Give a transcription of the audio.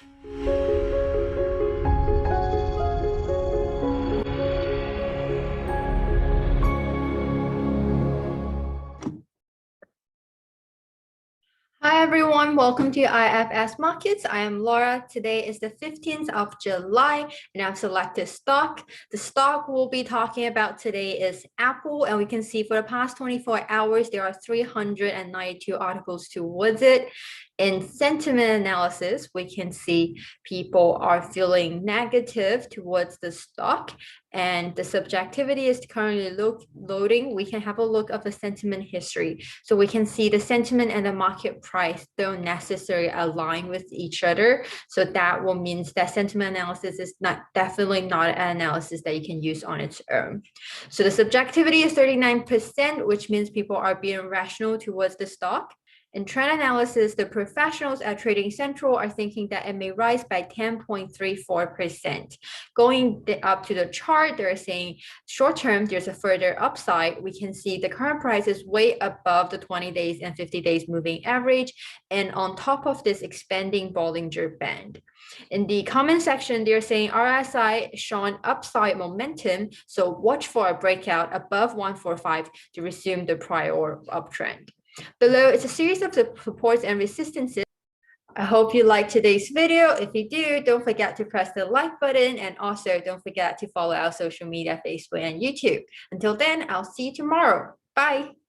Hi everyone, welcome to IFS Markets. I am Laura. Today is the 15th of July and I've selected stock. The stock we'll be talking about today is Apple, and we can see for the past 24 hours there are 392 articles towards it. In sentiment analysis, we can see people are feeling negative towards the stock, and the subjectivity is currently loading. We can have a look of the sentiment history. So we can see the sentiment and the market price don't necessarily align with each other. So that will mean that sentiment analysis is definitely not an analysis that you can use on its own. So the subjectivity is 39%, which means people are being rational towards the stock. In trend analysis, the professionals at Trading Central are thinking that it may rise by 10.34%. Going up to the chart, they're saying short term, there's a further upside. We can see the current price is way above the 20 days and 50 days moving average. And on top of this expanding Bollinger Band. In the comment section, they're saying RSI showing upside momentum. So watch for a breakout above 145 to resume the prior uptrend. Below, it's a series of supports and resistances. I hope you liked today's video. If you do, don't forget to press the like button, and also don't forget to follow our social media, Facebook and YouTube. Until then, I'll see you tomorrow. Bye.